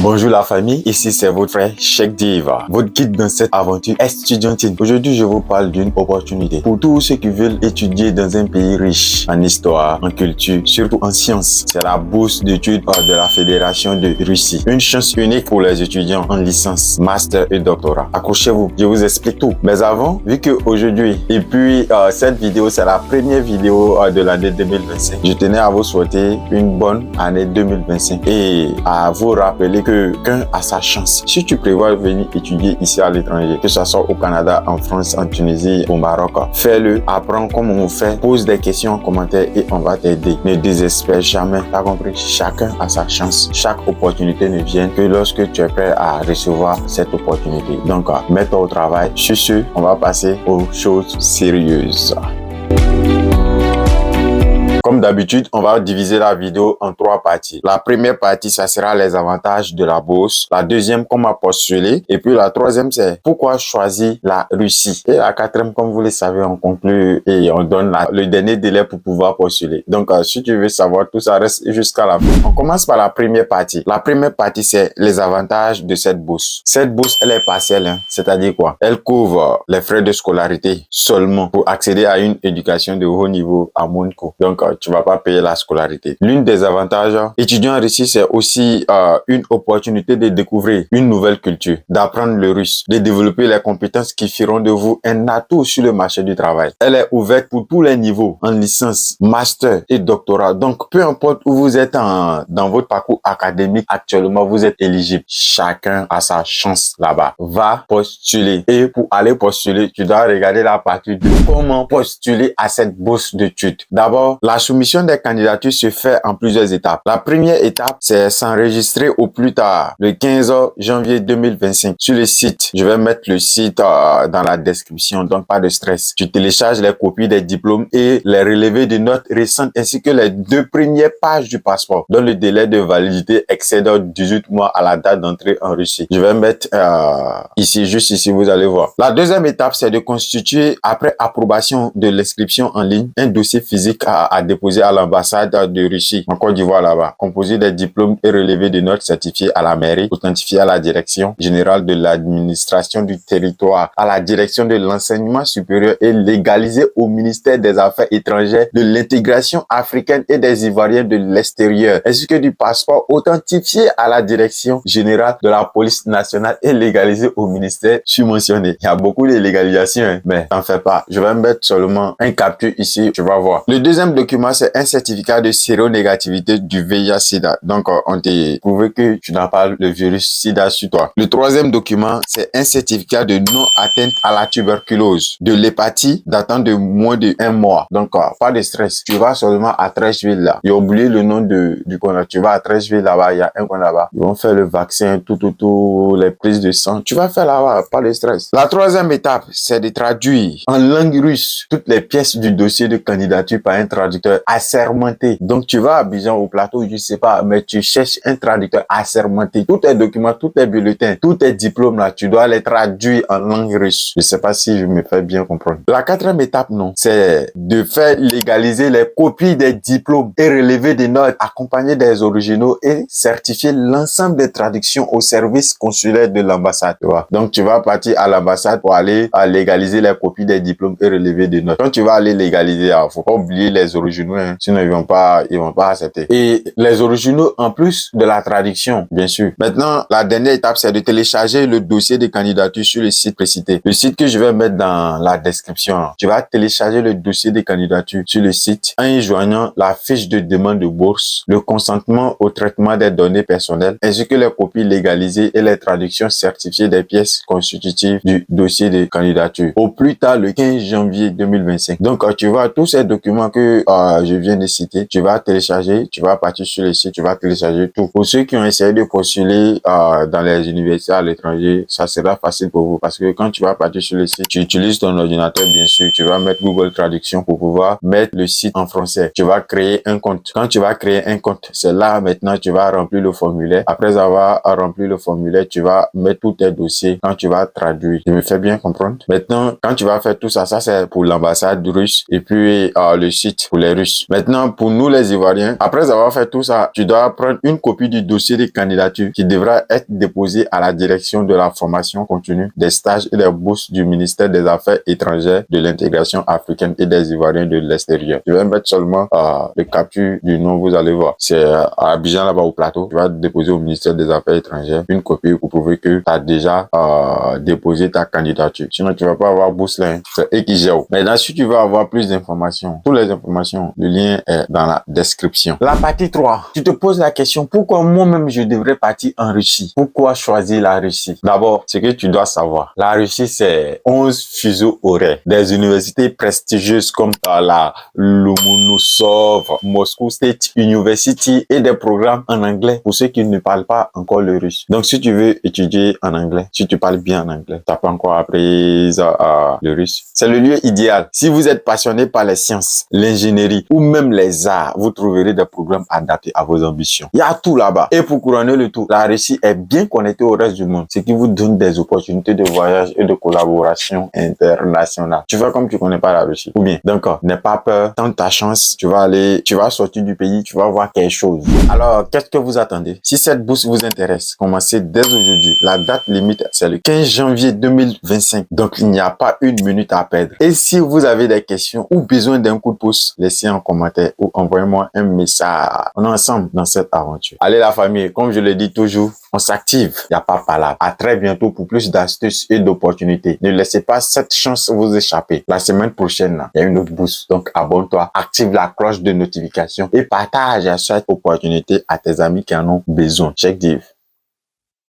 Bonjour la famille, ici c'est votre frère Cheikh Diva, votre guide dans cette aventure estudiantine. Aujourd'hui, je vous parle d'une opportunité pour tous ceux qui veulent étudier dans un pays riche en histoire, en culture, surtout en sciences. C'est la bourse d'études de la Fédération de Russie. Une chance unique pour les étudiants en licence, master et doctorat. Accrochez-vous, je vous explique tout. Mais avant, vu qu'aujourd'hui, et puis cette vidéo, c'est la première vidéo de l'année 2025, je tenais à vous souhaiter une bonne année 2025 et à vous rappeler que qu'un a sa chance. Si tu prévois venir étudier ici à l'étranger, que ce soit au Canada, en France, en Tunisie, au Maroc, fais-le, apprends comme on fait, pose des questions en commentaire et on va t'aider. Ne désespère jamais, t'as compris? Chacun a sa chance. Chaque opportunité ne vient que lorsque tu es prêt à recevoir cette opportunité. Donc, mets-toi au travail. Sur ce, on va passer aux choses sérieuses. Comme d'habitude, on va diviser la vidéo en 3 parties. La première partie, ça sera les avantages de la bourse. La deuxième, comment postuler. Et puis la troisième, c'est pourquoi choisir la Russie. Et la quatrième, comme vous le savez, on conclut et on donne le dernier délai pour pouvoir postuler. Donc, si tu veux savoir tout ça, reste jusqu'à la fin. On commence par la première partie. La première partie, c'est les avantages de cette bourse. Cette bourse, elle est partielle, hein. C'est-à-dire quoi? Elle couvre les frais de scolarité seulement pour accéder à une éducation de haut niveau à Monaco. Donc, tu vas pas payer la scolarité. L'une des avantages étudiant en Russie, c'est aussi une opportunité de découvrir une nouvelle culture, d'apprendre le russe, de développer les compétences qui feront de vous un atout sur le marché du travail. Elle est ouverte pour tous les niveaux, en licence, master et doctorat. Donc, peu importe où vous êtes dans votre parcours académique actuellement, vous êtes éligible. Chacun a sa chance là-bas. Va postuler. Et pour aller postuler, tu dois regarder la partie de comment postuler à cette bourse d'études. D'abord, la soumission des candidatures se fait en plusieurs étapes. La première étape, c'est s'enregistrer au plus tard le 15 janvier 2025 sur le site. Je vais mettre le site dans la description, donc pas de stress. Tu télécharges les copies des diplômes et les relevés de notes récentes ainsi que les 2 premières pages du passeport dont le délai de validité excède 18 mois à la date d'entrée en Russie. Je vais mettre ici, juste ici, vous allez voir. La deuxième étape, c'est de constituer, après approbation de l'inscription en ligne, un dossier physique à déposer à l'ambassade de Russie en Côte d'Ivoire là-bas, composé des diplômes et relevés de notes certifiés à la mairie, authentifiés à la direction générale de l'administration du territoire, à la direction de l'enseignement supérieur et légalisé au ministère des Affaires étrangères, de l'intégration africaine et des Ivoiriens de l'extérieur, ainsi que du passeport authentifié à la direction générale de la police nationale et légalisé au ministère subventionné. Il y a beaucoup de légalisations, hein, mais t'en fais pas. Je vais mettre seulement un capture ici, tu vas voir. Le deuxième document, c'est un certificat de séronégativité du VIH-Sida. Donc, on t'a prouvé que tu n'as pas le virus Sida sur toi. Le troisième document, c'est un certificat de non-atteinte à la tuberculose, de l'hépatite datant de moins de 1 mois. Donc, pas de stress. Tu vas seulement à Trècheville là. J'ai oublié le nom du coin. Tu vas à Trècheville là-bas, il y a un coin là-bas. Ils vont faire le vaccin, tout, les prises de sang. Tu vas faire là-bas, pas de stress. La troisième étape, c'est de traduire en langue russe toutes les pièces du dossier de candidature par un traducteur assermenté. Donc, tu vas à Abidjan au plateau, je sais pas, mais tu cherches un traducteur assermenté. Tous tes documents, tous tes bulletins, tous tes diplômes là, tu dois les traduire en langue russe. Je sais pas si je me fais bien comprendre. La quatrième étape, non, c'est de faire légaliser les copies des diplômes et relever des notes accompagnées des originaux et certifier l'ensemble des traductions au service consulaire de l'ambassade, tu vois. Donc, tu vas partir à l'ambassade pour aller légaliser les copies des diplômes et relever des notes. Quand tu vas aller légaliser, faut pas oublier les originaux, hein, sinon ils vont pas accepter. Et les originaux en plus de la traduction, bien sûr. Maintenant, la dernière étape, c'est de télécharger le dossier de candidature sur le site précité. Le site que je vais mettre dans la description. Tu vas télécharger le dossier de candidature sur le site en y joignant la fiche de demande de bourse, le consentement au traitement des données personnelles, ainsi que les copies légalisées et les traductions certifiées des pièces constitutives du dossier de candidature. Au plus tard, le 15 janvier 2025. Donc, tu vois tous ces documents que je viens de citer, tu vas télécharger, tu vas partir sur le site, tu vas télécharger tout. Pour ceux qui ont essayé de postuler dans les universités à l'étranger, ça sera facile pour vous parce que quand tu vas partir sur le site, tu utilises ton ordinateur, bien sûr, tu vas mettre Google Traduction pour pouvoir mettre le site en français. Tu vas créer un compte. Quand tu vas créer un compte, c'est là maintenant tu vas remplir le formulaire. Après avoir rempli le formulaire, tu vas mettre tous tes dossiers quand tu vas traduire. Je me fais bien comprendre? Maintenant, quand tu vas faire tout ça, ça c'est pour l'ambassade russe et puis le site pour les Russes. russe. Maintenant, pour nous les Ivoiriens, après avoir fait tout ça, tu dois prendre une copie du dossier de candidature qui devra être déposé à la direction de la formation continue, des stages et des bourses du ministère des Affaires étrangères, de l'intégration africaine et des Ivoiriens de l'extérieur. Je vais mettre seulement le capture du nom, vous allez voir. C'est à Abidjan, là-bas au plateau. Tu vas déposer au ministère des Affaires étrangères une copie pour prouver que tu as déjà déposé ta candidature. Sinon, tu vas pas avoir bourse là. Hein. C'est eux qui gèrent. Maintenant, si tu veux avoir plus d'informations, toutes les informations, le lien est dans la description. La partie 3, tu te poses la question, pourquoi moi-même je devrais partir en Russie? Pourquoi choisir la Russie? D'abord, ce que tu dois savoir, la Russie, c'est 11 fuseaux horaires. Des universités prestigieuses comme la Lomonosov, Moscow State University et des programmes en anglais pour ceux qui ne parlent pas encore le russe. Donc, si tu veux étudier en anglais, si tu parles bien en anglais, tu n'as pas encore appris le russe, c'est le lieu idéal. Si vous êtes passionné par les sciences, l'ingénierie ou même les arts, vous trouverez des programmes adaptés à vos ambitions. Il y a tout là-bas. Et pour couronner le tout, la Russie est bien connectée au reste du monde, ce qui vous donne des opportunités de voyage et de collaboration internationale. Tu vois comme tu connais pas la Russie. Ou bien, d'accord, n'aie pas peur, tente ta chance, tu vas sortir du pays, tu vas voir quelque chose. Alors, qu'est-ce que vous attendez? Si cette bourse vous intéresse, commencez dès aujourd'hui. La date limite, c'est le 15 janvier 2025. Donc, il n'y a pas une minute à perdre. Et si vous avez des questions ou besoin d'un coup de pouce, laissez un commentaire ou envoyez-moi un message. On est ensemble dans cette aventure. Allez la famille, comme je le dis toujours, on s'active. Il n'y a pas palabre. À très bientôt pour plus d'astuces et d'opportunités. Ne laissez pas cette chance vous échapper. La semaine prochaine, il y a une autre bourse. Donc, abonne-toi, active la cloche de notification et partage cette opportunité à tes amis qui en ont besoin. Check div.